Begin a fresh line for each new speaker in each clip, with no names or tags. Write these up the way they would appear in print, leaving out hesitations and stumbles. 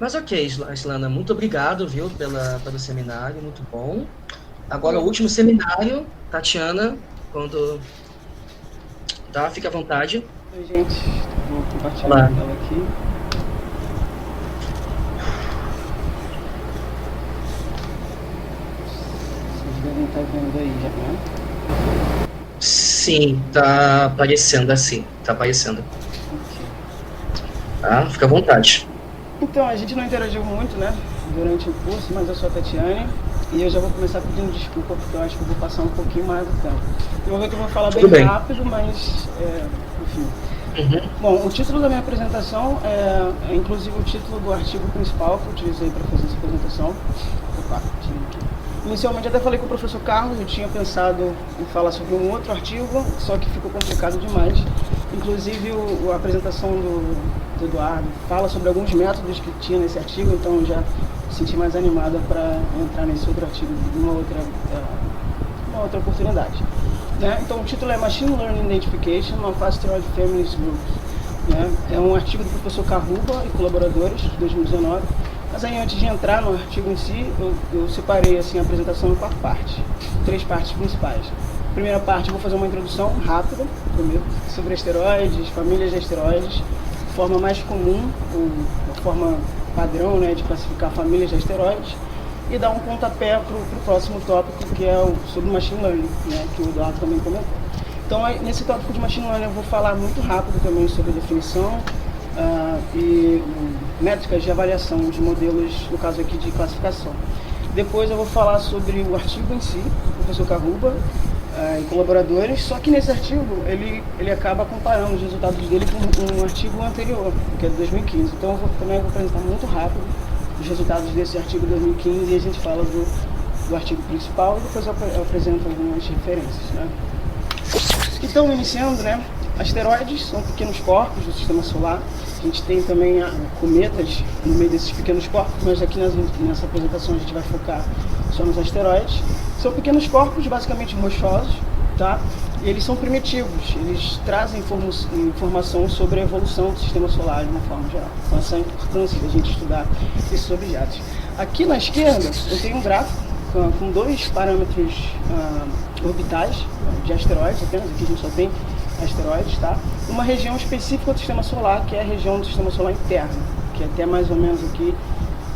Mas ok, Islana, muito obrigado, viu, pelo seminário, muito bom. Agora o último seminário, Tatiana, quando tá, fica à vontade.
Oi, gente. Vou compartilhar minha
Olá.
tela aqui. Vocês devem estar vendo aí já, né?
Sim, tá aparecendo assim, tá aparecendo.
Ok.
Tá? Fica à vontade.
Então, a gente não interagiu muito, né, durante o curso, mas eu sou a Tatiane e eu já vou começar pedindo desculpa porque eu acho que eu vou passar um pouquinho mais do tempo. Eu vou ver que eu vou falar bem
Tudo bem.
rápido, mas, enfim.
Uhum.
Bom, o título da minha apresentação é inclusive o título do artigo principal que eu utilizei para fazer essa apresentação. Opa, tinha aqui. Inicialmente até falei com o professor Carlos, eu tinha pensado em falar sobre um outro artigo, só que ficou complicado demais. Inclusive a apresentação do Eduardo fala sobre alguns métodos que tinha nesse artigo, então eu já me senti mais animada para entrar nesse outro artigo numa outra oportunidade. Né? Então o título é Machine Learning Identification of Asteroid Families Groups. Né? É um artigo do professor Carruba e colaboradores, de 2019. Mas aí, antes de entrar no artigo em si, eu separei assim, a apresentação em 4 partes, 3 partes principais. A primeira parte eu vou fazer uma introdução rápida, primeiro, sobre asteroides, famílias de asteroides, forma mais comum, a forma padrão, né, de classificar famílias de asteroides, e dar um pontapé para o próximo tópico, que é sobre machine learning, né, que o Eduardo também comentou. Então, aí, nesse tópico de machine learning, eu vou falar muito rápido também sobre a definição, e métricas de avaliação de modelos, no caso aqui de classificação. Depois eu vou falar sobre o artigo em si, do professor Carruba e colaboradores, só que nesse artigo ele acaba comparando os resultados dele com um artigo anterior, que é de 2015. Então eu também vou apresentar muito rápido os resultados desse artigo de 2015 e a gente fala do artigo principal e depois eu apresento algumas referências. Né? Então, iniciando, né? Asteroides são pequenos corpos do sistema solar. A gente tem também cometas no meio desses pequenos corpos, mas aqui nessa apresentação a gente vai focar só nos asteroides. São pequenos corpos basicamente rochosos, tá? E eles são primitivos, eles trazem informação sobre a evolução do sistema solar de uma forma geral. Então essa é a importância da gente estudar esses objetos. Aqui na esquerda eu tenho um gráfico com 2 parâmetros orbitais de asteroides, apenas aqui a gente só tem asteroides, tá? Uma região específica do sistema solar, que é a região do sistema solar interno, que é até mais ou menos aqui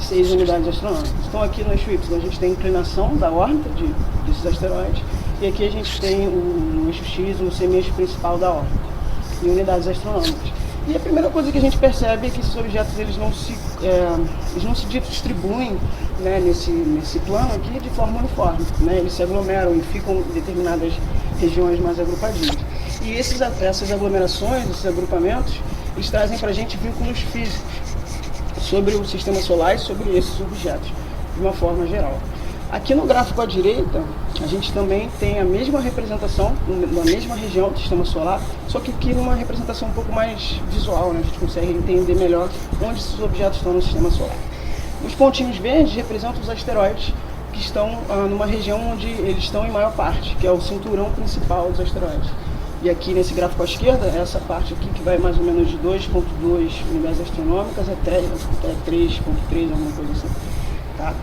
6 unidades astronômicas. Então aqui no eixo Y a gente tem a inclinação da órbita desses asteroides, e aqui a gente tem o eixo X, o semi-eixo principal da órbita, em unidades astronômicas. E a primeira coisa que a gente percebe é que esses objetos eles não se distribuem, né, nesse plano aqui de forma uniforme. Né? Eles se aglomeram e ficam em determinadas regiões mais agrupadinhas. E essas aglomerações, esses agrupamentos, eles trazem para a gente vínculos físicos sobre o sistema solar e sobre esses objetos, de uma forma geral. Aqui no gráfico à direita, a gente também tem a mesma representação, na mesma região do sistema solar, só que aqui numa representação um pouco mais visual, né? A gente consegue entender melhor onde esses objetos estão no sistema solar. Os pontinhos verdes representam os asteroides que estão numa região onde eles estão em maior parte, que é o cinturão principal dos asteroides. E aqui nesse gráfico à esquerda, essa parte aqui que vai mais ou menos de 2,2 unidades astronômicas até 3,3, alguma coisa assim. Tá?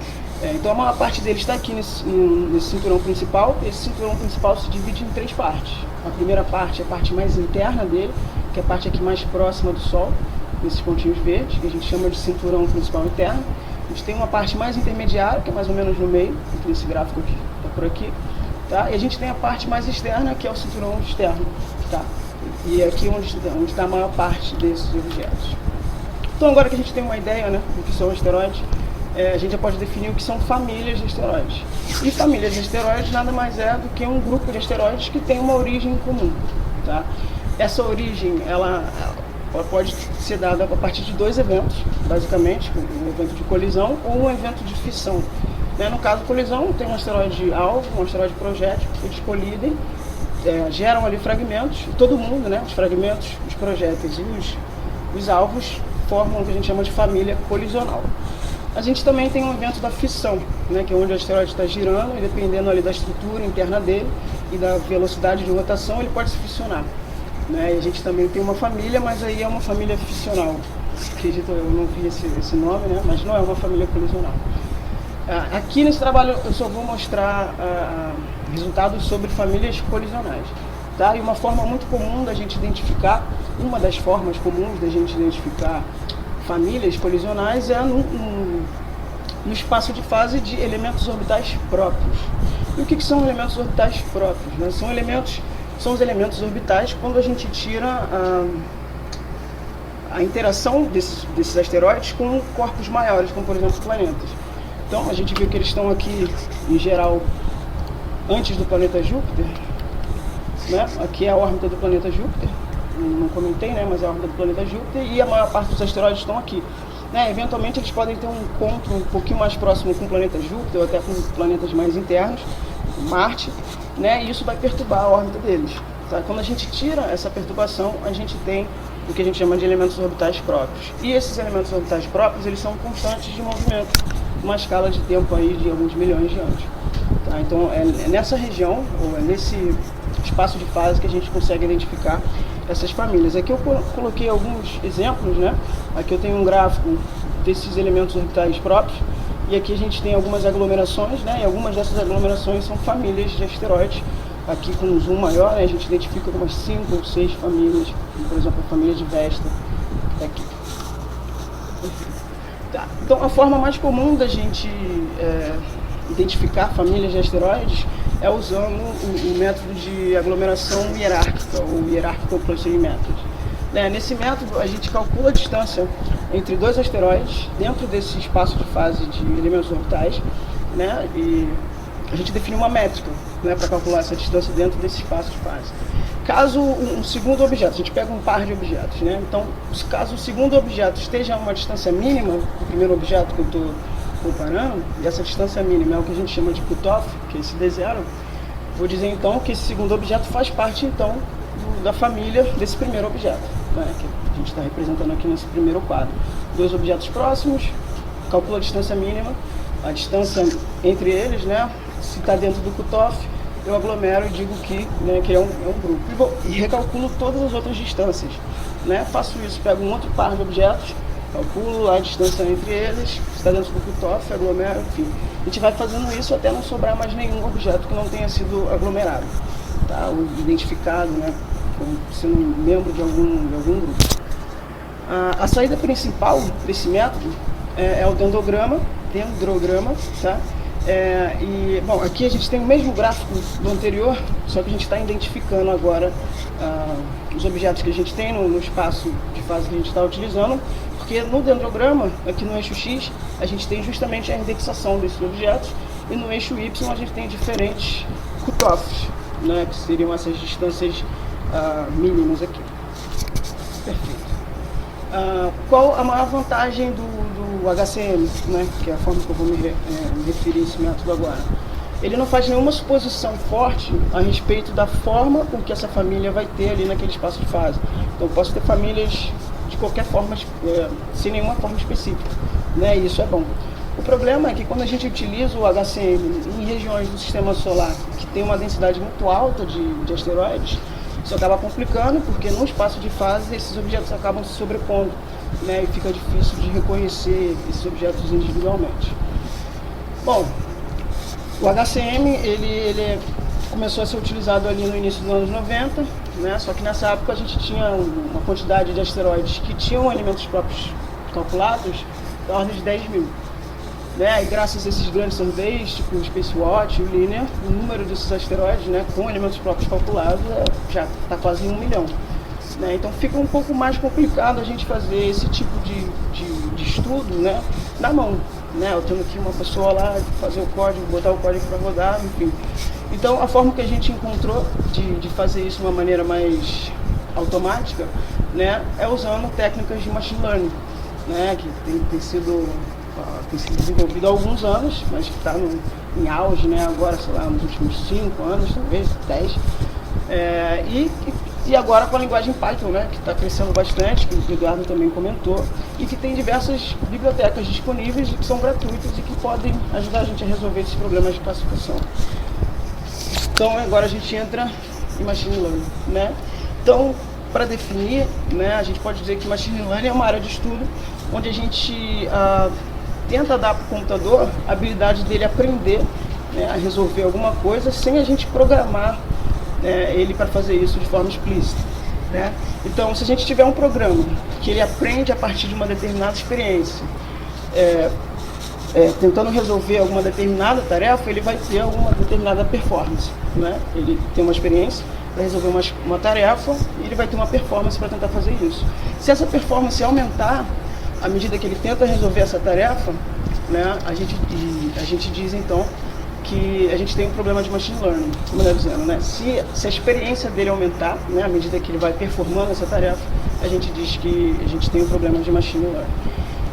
Então a maior parte deles está aqui nesse cinturão principal. Esse cinturão principal se divide em 3 partes. A primeira parte é a parte mais interna dele, que é a parte aqui mais próxima do Sol, nesses pontinhos verdes, que a gente chama de cinturão principal interno. A gente tem uma parte mais intermediária, que é mais ou menos no meio, aqui nesse gráfico aqui, está por aqui. Tá? E a gente tem a parte mais externa, que é o cinturão externo. Tá? E é aqui onde está a maior parte desses objetos. Então agora que a gente tem uma ideia, né, do que são asteroides, a gente já pode definir o que são famílias de asteroides. E famílias de asteroides nada mais é do que um grupo de asteroides que tem uma origem comum. Tá? Essa origem ela pode ser dada a partir de 2 eventos, basicamente, um evento de colisão ou um evento de fissão. No caso, colisão, tem um asteroide alvo, um asteroide projétil, eles colidem, geram ali fragmentos, e todo mundo, né, os fragmentos, os projéteis e os alvos formam o que a gente chama de família colisional. A gente também tem um evento da fissão, né, que é onde o asteroide está girando e dependendo ali da estrutura interna dele e da velocidade de rotação, ele pode se fissionar. Né? E a gente também tem uma família, mas aí é uma família fissional. acredito eu, não vi esse nome, né? Mas não é uma família colisional. Aqui nesse trabalho eu só vou mostrar resultados sobre famílias colisionais. Tá? E uma forma muito comum da gente identificar, uma das formas comuns da gente identificar famílias colisionais é no espaço de fase de elementos orbitais próprios. E o que são elementos orbitais próprios? Né? São os elementos orbitais quando a gente tira a interação desses asteroides com corpos maiores, como por exemplo planetas. Então a gente viu que eles estão aqui, em geral, antes do planeta Júpiter, né? Aqui é a órbita do planeta Júpiter, não comentei, né? Mas é a órbita do planeta Júpiter, e a maior parte dos asteroides estão aqui. Né? Eventualmente eles podem ter um encontro um pouquinho mais próximo com o planeta Júpiter, ou até com planetas mais internos, Marte, né? E isso vai perturbar a órbita deles. Tá? Quando a gente tira essa perturbação, a gente tem o que a gente chama de elementos orbitais próprios. E esses elementos orbitais próprios, eles são constantes de movimento, uma escala de tempo aí de alguns milhões de anos. Tá? Então é nessa região, ou é nesse espaço de fase que a gente consegue identificar essas famílias. Aqui eu coloquei alguns exemplos, né? Aqui eu tenho um gráfico desses elementos orbitais próprios, e aqui a gente tem algumas aglomerações, né? E algumas dessas aglomerações são famílias de asteroides. Aqui com um zoom maior, né, a gente identifica umas 5 ou 6 famílias, como, por exemplo, a família de Vesta, aqui. Tá. Então a forma mais comum da gente identificar famílias de asteroides é usando o método de aglomeração hierárquica, ou Hierarchical Clustering Method. Nesse método a gente calcula a distância entre dois asteroides dentro desse espaço de fase de elementos orbitais, né, e a gente define uma métrica, né, para calcular essa distância dentro desse espaço de fase. Caso um segundo objeto, a gente pega um par de objetos, né? Então, caso o segundo objeto esteja a uma distância mínima do primeiro objeto que eu estou comparando, e essa distância mínima é o que a gente chama de cutoff, que é esse D0, vou dizer então que esse segundo objeto faz parte então da família desse primeiro objeto, né, que a gente está representando aqui nesse primeiro quadro. Dois objetos próximos, calcula a distância mínima, a distância entre eles, né? Se está dentro do cutoff, eu aglomero e digo que, né, que é um grupo. E recalculo todas as outras distâncias. Né? Faço isso, pego um outro par de objetos, calculo a distância entre eles, se está dentro do cutoff, aglomero, enfim. A gente vai fazendo isso até não sobrar mais nenhum objeto que não tenha sido aglomerado, tá? Ou identificado, né, como sendo membro de algum grupo. A saída principal desse método é o dendrograma, tá? E, bom, aqui a gente tem o mesmo gráfico do anterior, só que a gente está identificando agora os objetos que a gente tem no espaço de fase que a gente está utilizando, porque no dendrograma, aqui no eixo X, a gente tem justamente a indexação desses objetos, e no eixo Y a gente tem diferentes cutoffs, né, que seriam essas distâncias mínimas aqui. Perfeito. Qual a maior vantagem do HCM, né, que é a forma que eu vou me referir a esse método agora? Ele não faz nenhuma suposição forte a respeito da forma com que essa família vai ter ali naquele espaço de fase. Então eu posso ter famílias de qualquer forma, sem nenhuma forma específica, né, e isso é bom. O problema é que quando a gente utiliza o HCM em regiões do sistema solar que tem uma densidade muito alta de asteroides, isso acaba complicando, porque no espaço de fase esses objetos acabam se sobrepondo, né, e fica difícil de reconhecer esses objetos individualmente. Bom, o HCM ele começou a ser utilizado ali no início dos anos 90, né, só que nessa época a gente tinha uma quantidade de asteroides que tinham elementos próprios calculados da ordem de 10 mil. Né, e graças a esses grandes surveys, tipo o Spacewatch e o Linear, o número desses asteroides, né, com elementos próprios calculados já está quase em 1 milhão. Né, então fica um pouco mais complicado a gente fazer esse tipo de estudo, né, na mão. Né, eu tendo aqui uma pessoa lá fazer o código, botar o código para rodar, enfim. Então a forma que a gente encontrou de fazer isso de uma maneira mais automática, né, é usando técnicas de machine learning, né, que tem sido desenvolvido há alguns anos, mas que está em auge, né, agora, sei lá, nos últimos 5 anos, talvez 10, e agora com a linguagem Python, né, que está crescendo bastante, que o Eduardo também comentou, e que tem diversas bibliotecas disponíveis que são gratuitas e que podem ajudar a gente a resolver esses problemas de classificação. Então agora a gente entra em Machine Learning, né? Então para definir, né, a gente pode dizer que Machine Learning é uma área de estudo onde a gente tenta dar para o computador a habilidade dele aprender, né, a resolver alguma coisa sem a gente programar, né, ele para fazer isso de forma explícita. Né? Então, se a gente tiver um programa que ele aprende a partir de uma determinada experiência, tentando resolver alguma determinada tarefa, ele vai ter alguma determinada performance. Né? Ele tem uma experiência para resolver uma tarefa e ele vai ter uma performance para tentar fazer isso. Se essa performance aumentar à medida que ele tenta resolver essa tarefa, né, a gente diz então que a gente tem um problema de machine learning, melhor dizendo, né? Se a experiência dele aumentar, né, à medida que ele vai performando essa tarefa, a gente diz que a gente tem um problema de machine learning.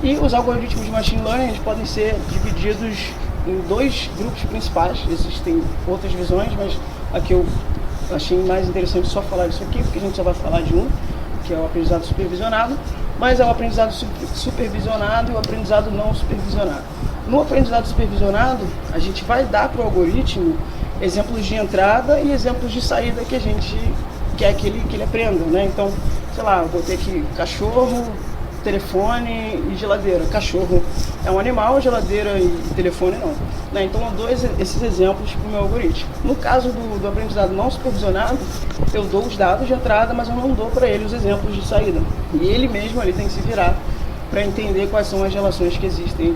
E os algoritmos de machine learning eles podem ser divididos em dois grupos principais. Existem outras visões, mas aqui eu achei mais interessante só falar disso aqui, porque a gente só vai falar de um, que é o aprendizado supervisionado, mas é o aprendizado supervisionado e o aprendizado não supervisionado. No aprendizado supervisionado, a gente vai dar para o algoritmo exemplos de entrada e exemplos de saída que a gente quer que ele aprenda, né? Então, sei lá, eu botei aqui cachorro, telefone e geladeira. Cachorro é um animal, geladeira e telefone não. Né? Então eu dou esses exemplos para o meu algoritmo. No caso do aprendizado não supervisionado, eu dou os dados de entrada, mas eu não dou para ele os exemplos de saída. E ele mesmo ali tem que se virar para entender quais são as relações que existem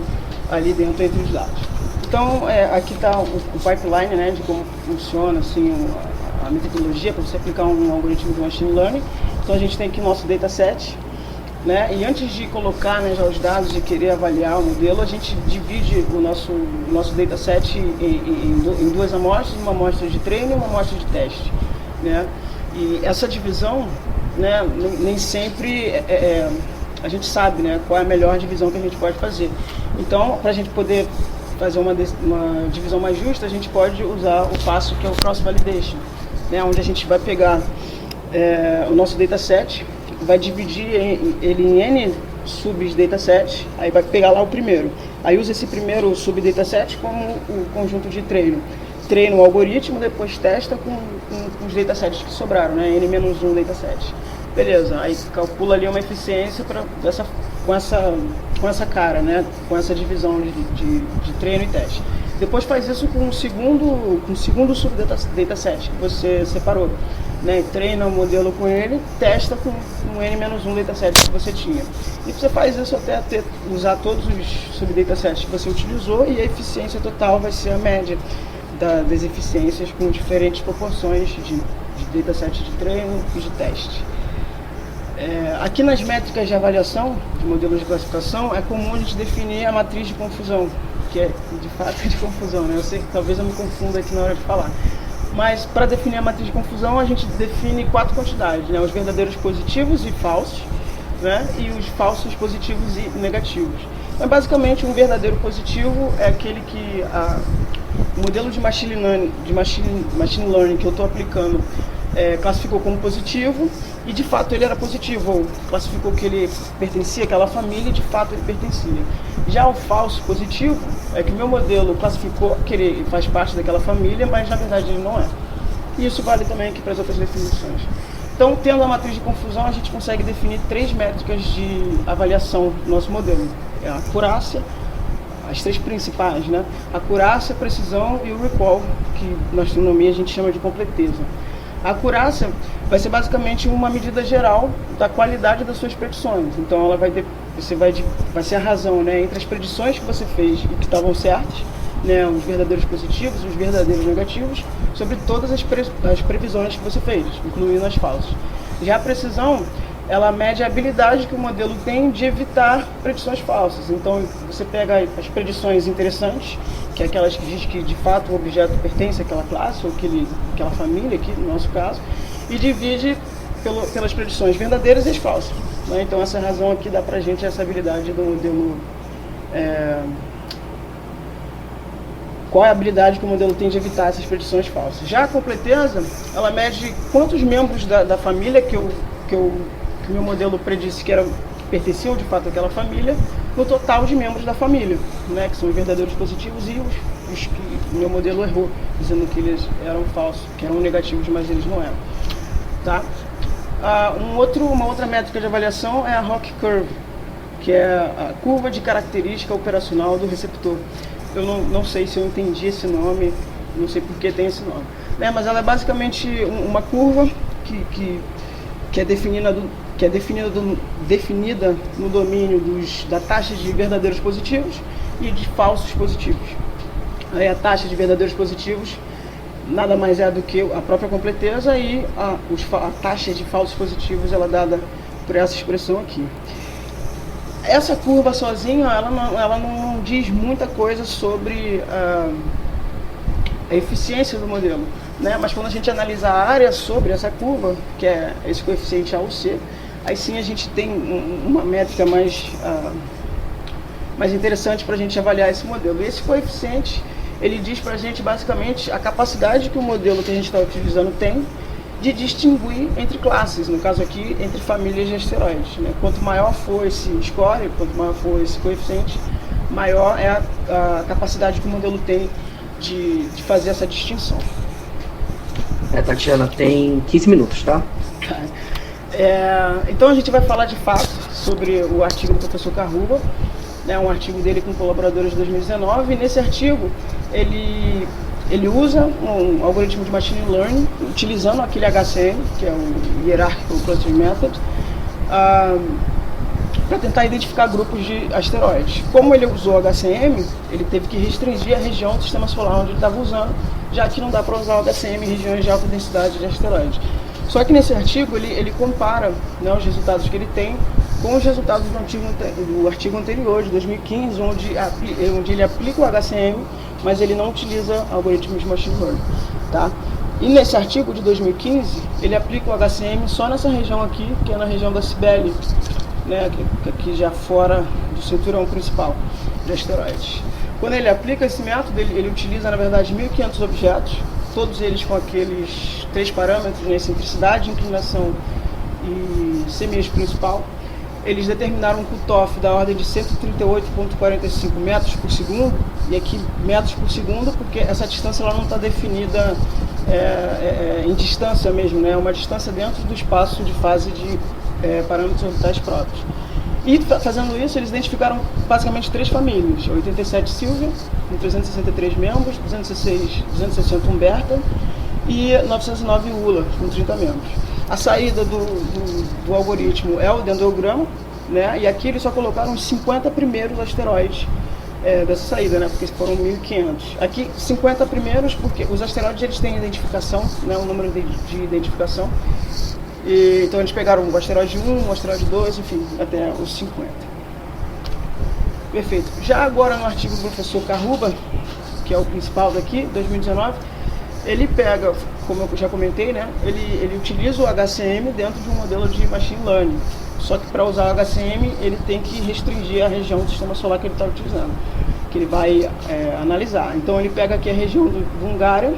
ali dentro entre os dados. Então aqui está o pipeline, né, de como funciona assim, a metodologia para você aplicar um algoritmo de machine learning. Então a gente tem aqui o nosso dataset. Né? E antes de colocar, né, já os dados e querer avaliar o modelo, a gente divide o nosso dataset em duas amostras, uma amostra de treino e uma amostra de teste. Né? E essa divisão, né, nem sempre a gente sabe, né, qual é a melhor divisão que a gente pode fazer. Então, para a gente poder fazer uma divisão mais justa, a gente pode usar o passo que é o cross validation, né, onde a gente vai pegar o nosso dataset, vai dividir ele em N sub-dataset, aí vai pegar lá o primeiro. Aí usa esse primeiro sub-dataset como o conjunto de treino. Treina o algoritmo, depois testa com os datasets que sobraram, né? N-1 dataset. Beleza, aí calcula ali uma eficiência com essa cara, né? Com essa divisão de treino e teste. Depois faz isso com o segundo sub-dataset que você separou. Né, treina o modelo com ele, testa com um N-1 dataset que você tinha. E você faz isso até usar todos os subdatasets que você utilizou e a eficiência total vai ser a média das eficiências com diferentes proporções de dataset de treino e de teste. Aqui nas métricas de avaliação de modelos de classificação é comum a gente definir a matriz de confusão, que de fato é de confusão, né? Eu sei que talvez eu me confunda aqui na hora de falar. Mas para definir a matriz de confusão, a gente define 4 quantidades, né? Os verdadeiros positivos e falsos, né? E os falsos positivos e negativos. Mas basicamente um verdadeiro positivo é aquele que o modelo de machine learning que eu estou aplicando classificou como positivo e de fato ele era positivo, ou classificou que ele pertencia àquela família e de fato ele pertencia. Já o falso positivo é que o meu modelo classificou que ele faz parte daquela família, mas na verdade ele não é. E isso vale também aqui para as outras definições. Então, tendo a matriz de confusão, a gente consegue definir 3 métricas de avaliação do nosso modelo. É a acurácia, as 3 principais, né? A acurácia, a precisão e o recall, que na astronomia a gente chama de completeza. A acurácia vai ser basicamente uma medida geral da qualidade das suas predições. Então ela vai ser a razão, né, entre as predições que você fez e que estavam certas, né, os verdadeiros positivos e os verdadeiros negativos, sobre todas as previsões que você fez, incluindo as falsas. Já a precisão, ela mede a habilidade que o modelo tem de evitar predições falsas. Então você pega as predições interessantes, que é aquelas que diz que de fato o objeto pertence àquela classe ou àquela família aqui no nosso caso, e divide pelas predições verdadeiras e as falsas. Né? Então essa razão aqui dá pra gente essa habilidade do modelo, qual é a habilidade que o modelo tem de evitar essas predições falsas. Já a completeza, ela mede quantos membros da família que o meu modelo predisse que pertenciam de fato àquela família, no total de membros da família, né, que são os verdadeiros positivos e os que o meu modelo errou, dizendo que eles eram falsos, que eram negativos, mas eles não eram. Tá? Uma outra métrica de avaliação é a ROC Curve, que é a curva de característica operacional do receptor. Eu não sei se eu entendi esse nome, não sei por que tem esse nome, né? Mas ela é basicamente uma curva que é definida no domínio da taxa de verdadeiros positivos e de falsos positivos. Aí a taxa de verdadeiros positivos nada mais é do que a própria completeza, e a taxa de falsos positivos ela é dada por essa expressão aqui. Essa curva sozinha ela não diz muita coisa sobre a eficiência do modelo, né? Mas quando a gente analisa a área sobre essa curva, que é esse coeficiente A ou C, aí sim a gente tem uma métrica mais interessante para a gente avaliar esse modelo. E esse coeficiente ele diz para a gente basicamente a capacidade que o modelo que a gente está utilizando tem de distinguir entre classes, no caso aqui, entre famílias de asteroides, né? Quanto maior for esse score, quanto maior for esse coeficiente, maior é a capacidade que o modelo tem de fazer essa distinção.
Tatiana, tem 15 minutos, tá?
Então a gente vai falar de fato sobre o artigo do professor Karuba, né, um artigo dele com colaboradores de 2019, e nesse artigo ele usa um algoritmo de machine learning, utilizando aquele HCM, que é o Hierarchical Clustering Method, para tentar identificar grupos de asteroides. Como ele usou o HCM, ele teve que restringir a região do sistema solar onde ele estava usando, já que não dá para usar o HCM em regiões de alta densidade de asteroides. Só que nesse artigo ele compara, né, os resultados que ele tem com os resultados do artigo anterior, de 2015, onde ele aplica o HCM, mas ele não utiliza algoritmos de machine learning, tá? E nesse artigo de 2015, ele aplica o HCM só nessa região aqui, que é na região da Cibele, né, aqui já fora do cinturão principal de asteroides. Quando ele aplica esse método, ele utiliza, na verdade, 1.500 objetos, todos eles com aqueles 3 parâmetros, né, excentricidade, inclinação e semi-eixo principal. Eles determinaram um cutoff da ordem de 138,45 metros por segundo, e aqui metros por segundo porque essa distância ela não está definida em distância mesmo, né? É uma distância dentro do espaço de fase de parâmetros orbitais próprios. E fazendo isso, eles identificaram basicamente 3 famílias: 87 Sylvia, com 363 membros, 260 Humberta e 909 Ula, com 30 membros. A saída do algoritmo é o dendrograma, né? E aqui eles só colocaram os 50 primeiros asteroides dessa saída, né? Porque foram 1.500. Aqui, 50 primeiros, porque os asteroides eles têm identificação, né? Um número de identificação. Então eles pegaram o asteroide 1, o asteroide 2, enfim, até os 50. Perfeito. Já agora no artigo do professor Karuba, que é o principal daqui, 2019, ele pega, como eu já comentei, né, ele utiliza o HCM dentro de um modelo de machine learning. Só que para usar o HCM, ele tem que restringir a região do sistema solar que ele está utilizando, que ele vai analisar. Então ele pega aqui a região do Hungária,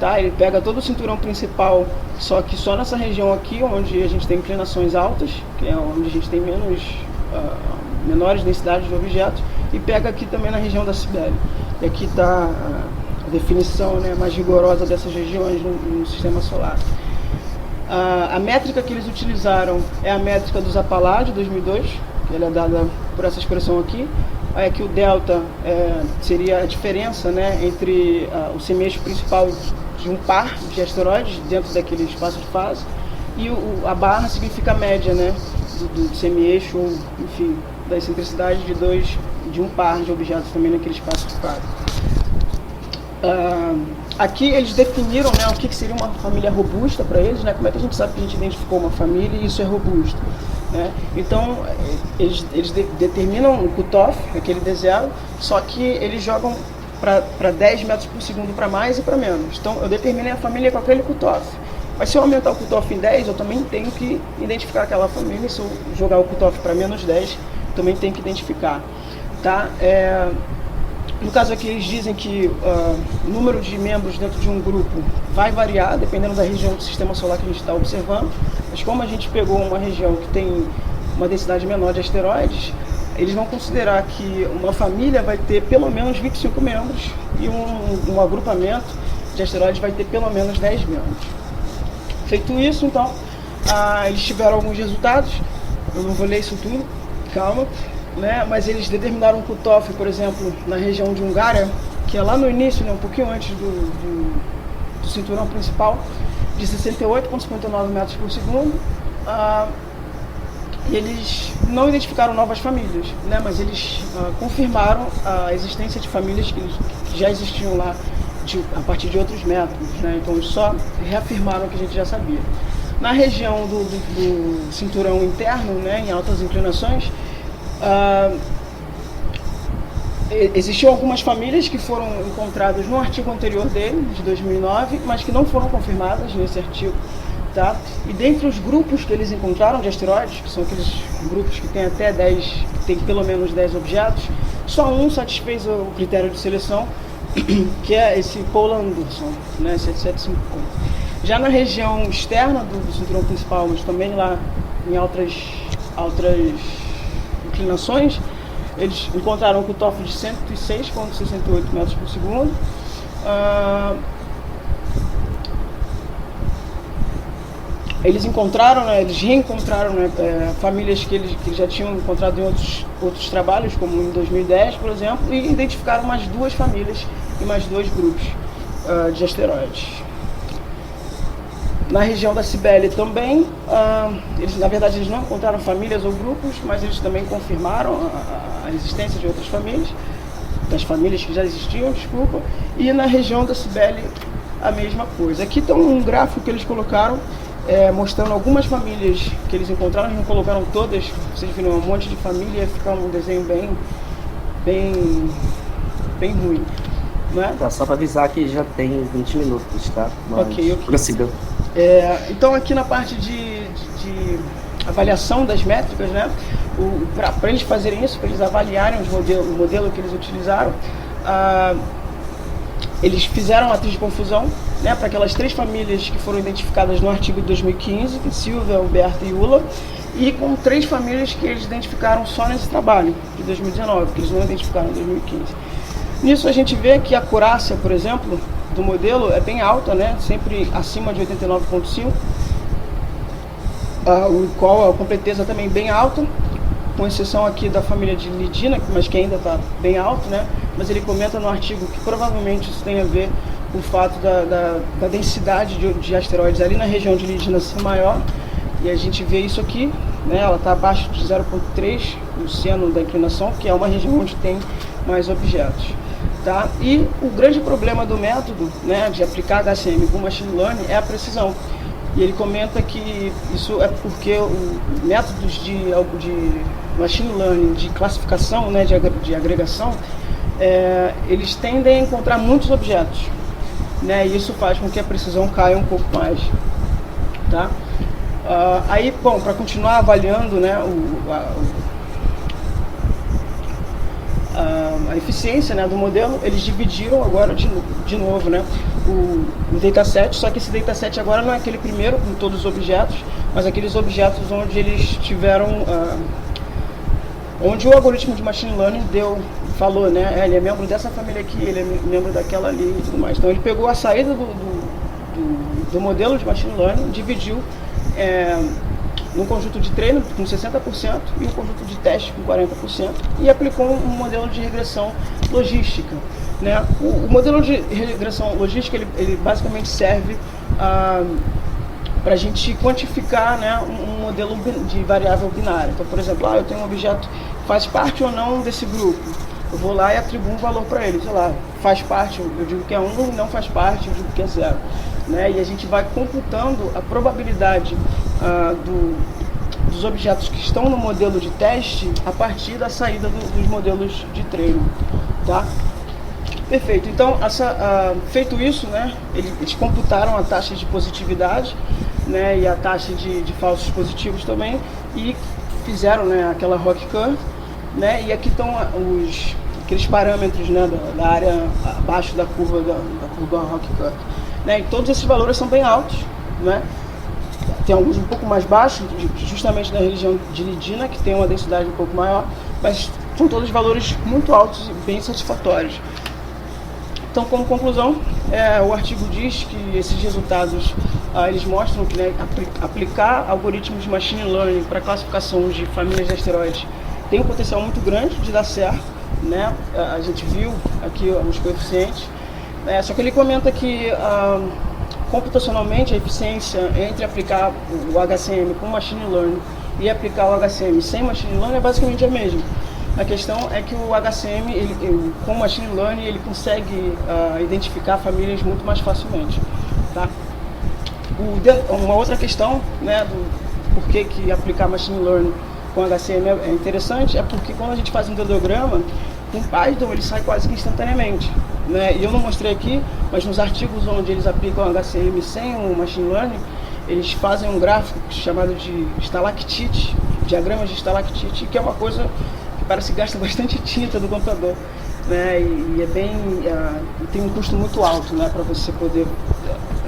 tá? Ele pega todo o cinturão principal, só que só nessa região aqui, onde a gente tem inclinações altas, que é onde a gente tem menores densidades de objetos, e pega aqui também na região da Cibele. E aqui está a definição, né, mais rigorosa dessas regiões no sistema solar. A métrica que eles utilizaram é a métrica do Zappalà de 2002, que ela é dada por essa expressão aqui. Aí aqui o delta seria a diferença, né, entre o semi-eixo principal de um par de asteroides dentro daquele espaço de fase, e a barra significa a média, né, do semi-eixo, ou enfim, da excentricidade de um par de objetos também naquele espaço de fase. Aqui eles definiram, né, o que seria uma família robusta para eles, né? Como é que a gente sabe que a gente identificou uma família e isso é robusto, né? Então eles determinam o cutoff, aquele D0, só que eles jogam para 10 metros por segundo para mais e para menos. Então eu determinei a família com aquele cutoff. Mas se eu aumentar o cutoff em 10, eu também tenho que identificar aquela família. Se eu jogar o cutoff para menos 10, também tenho que identificar, tá? No caso aqui eles dizem que o número de membros dentro de um grupo vai variar dependendo da região do sistema solar que a gente está observando, mas como a gente pegou uma região que tem uma densidade menor de asteroides, eles vão considerar que uma família vai ter pelo menos 25 membros e um agrupamento de asteroides vai ter pelo menos 10 membros. Feito isso, então, eles tiveram alguns resultados, eu não vou ler isso tudo, calma, né? Mas eles determinaram um cutoff, por exemplo, na região de Hungária, que é lá no início, né, um pouquinho antes do cinturão principal, de 68,59 metros por segundo. Eles não identificaram novas famílias, né, mas eles confirmaram a existência de famílias que já existiam lá a partir de outros métodos, né? Então eles só reafirmaram o que a gente já sabia. Na região do cinturão interno, né, em altas inclinações, existiam algumas famílias que foram encontradas no artigo anterior dele, de 2009, mas que não foram confirmadas nesse artigo. Tá? E dentre os grupos que eles encontraram de asteroides, que são aqueles grupos que tem até 10, que tem pelo menos 10 objetos, só um satisfez o critério de seleção, que é esse Paul Anderson, né, 775. Já na região externa do cinturão principal, mas também lá em altas inclinações, eles encontraram um cutoff de 106,68 metros por segundo. Eles encontraram, né, eles reencontraram, né, famílias que eles já tinham encontrado em outros trabalhos, como em 2010, por exemplo, e identificaram mais 2 famílias e mais 2 grupos de asteroides. Na região da Cibele também, eles, na verdade, eles não encontraram famílias ou grupos, mas eles também confirmaram a existência de outras famílias, das famílias que já existiam, desculpa. E na região da Cibele, a mesma coisa. Aqui está um gráfico que eles colocaram, mostrando algumas famílias que eles encontraram. Eles não colocaram todas, vocês viram um monte de família, fica um desenho bem ruim, né?
Tá, só para avisar que já tem 20 minutos, tá? Mas
ok.
Prossiga.
Então aqui na parte de avaliação das métricas, né? Para eles fazerem isso, para eles avaliarem o modelo que eles utilizaram, eles fizeram a matriz de confusão, né, para aquelas 3 famílias que foram identificadas no artigo de 2015, que Silvia, Alberto e Ula, e com 3 famílias que eles identificaram só nesse trabalho de 2019, que eles não identificaram em 2015. Nisso a gente vê que a acurácia, por exemplo, do modelo é bem alta, né, sempre acima de 89,5, o qual a completeza também bem alta, com exceção aqui da família de Lidina, mas que ainda está bem alto, né? Mas ele comenta no artigo que provavelmente isso tem a ver com o fato da densidade de asteroides ali na região de Lidina ser maior, e a gente vê isso aqui, né? Ela está abaixo de 0,3 no seno da inclinação, que é uma região onde tem mais objetos. Tá? E o grande problema do método, né, de aplicar HCM com Machine Learning é a precisão. E ele comenta que isso é porque métodos de Machine Learning, de classificação, né, de agregação, eles tendem a encontrar muitos objetos, né, e isso faz com que a precisão caia um pouco mais. Tá? Aí, bom, para continuar avaliando, né, a eficiência, né, do modelo, eles dividiram agora de novo, né, o dataset, só que esse dataset agora não é aquele primeiro com todos os objetos, mas aqueles objetos onde eles tiveram, onde o algoritmo de Machine Learning falou, né, ele é membro dessa família aqui, ele é membro daquela ali e tudo mais. Então ele pegou a saída do modelo de Machine Learning, dividiu num conjunto de treino com 60% e um conjunto de teste com 40% e aplicou um modelo de regressão logística, né? O modelo de regressão logística ele basicamente serve para a gente quantificar, né, um modelo de variável binária. Então, por exemplo, eu tenho um objeto que faz parte ou não desse grupo, eu vou lá e atribuo um valor para ele, sei lá, faz parte, eu digo que é 1, não faz parte, eu digo que é 0. Né? E a gente vai computando a probabilidade dos objetos que estão no modelo de teste a partir da saída dos modelos de treino. Tá? Perfeito. Então, feito isso, né, eles computaram a taxa de positividade, né, e a taxa de falsos positivos também, e fizeram, né, aquela ROC curve, né, e aqui estão aqueles parâmetros, né, da área abaixo da curva ROC curve. Né, e todos esses valores são bem altos, né? Tem alguns um pouco mais baixos, justamente na região de Lidina, que tem uma densidade um pouco maior, mas são todos valores muito altos e bem satisfatórios. Então, como conclusão, o artigo diz que esses resultados eles mostram que, né, aplicar algoritmos de machine learning para classificação de famílias de asteroides tem um potencial muito grande de dar certo, né? A gente viu aqui os coeficientes, só que ele comenta que computacionalmente a eficiência entre aplicar o HCM com machine learning e aplicar o HCM sem machine learning é basicamente a mesma. A questão é que o HCM, com machine learning, ele consegue identificar famílias muito mais facilmente, tá? Uma outra questão, né, do porquê que aplicar machine learning com HCM é interessante, é porque quando a gente faz um dendrograma, com Python ele sai quase que instantaneamente, né? E eu não mostrei aqui, mas nos artigos onde eles aplicam HCM sem o machine learning, eles fazem um gráfico chamado de estalactite, diagramas de estalactite, que é uma coisa que parece que gasta bastante tinta do computador, né? E é bem, tem um custo muito alto, né, para você poder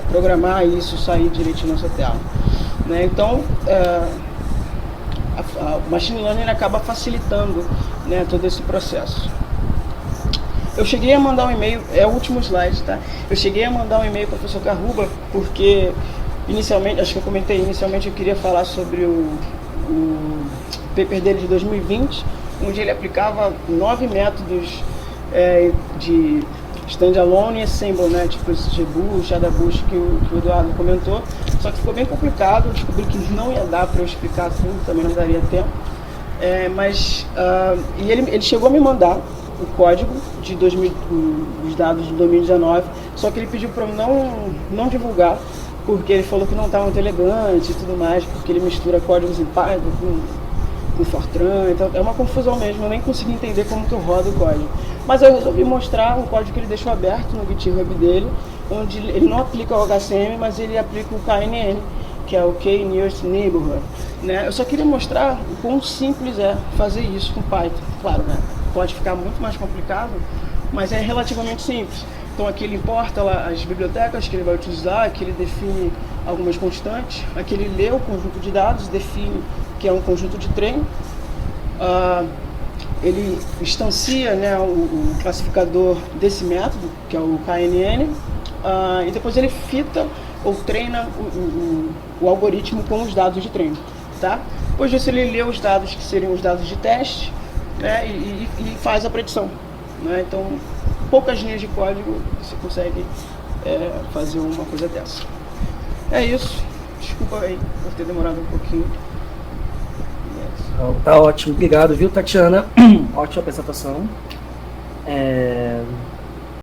programar isso sair direitinho na sua tela, né? Então, o machine learning acaba facilitando, né, todo esse processo. Eu cheguei a mandar um e-mail, é o último slide, tá? Eu cheguei a mandar um e-mail para o professor Karuba, porque inicialmente, acho que eu comentei, inicialmente eu queria falar sobre o paper dele de 2020, onde ele aplicava 9 métodos de standalone e assemble, né, tipo esse GBoost, Shadabush que o Eduardo comentou, só que ficou bem complicado, eu descobri que não ia dar para eu explicar tudo, também não daria tempo, e ele chegou a me mandar o código de os dados de 2019, só que ele pediu para eu não divulgar, porque ele falou que não estava muito elegante e tudo mais, porque ele mistura códigos em Python com Fortran, então é uma confusão mesmo, eu nem consegui entender como que eu rodo o código. Mas eu resolvi mostrar um código que ele deixou aberto no GitHub dele, onde ele não aplica o HCM, mas ele aplica o KNN, que é o K Nearest Neighborhood, né? Eu só queria mostrar o quão simples é fazer isso com Python. Claro, né, pode ficar muito mais complicado, mas é relativamente simples. Então aqui ele importa lá as bibliotecas que ele vai utilizar, aqui ele define algumas constantes, aqui ele lê o conjunto de dados, define que é um conjunto de treino, ele instancia, né, o classificador desse método, que é o KNN, e depois ele fita ou treina o algoritmo com os dados de treino, tá? Depois disso ele lê os dados que seriam os dados de teste, né, e faz a predição, né? Então, poucas linhas de código você consegue fazer uma coisa dessa. É isso. Desculpa aí por ter demorado um pouquinho.
Tá ótimo, obrigado, viu, Tatiana? Ótima apresentação.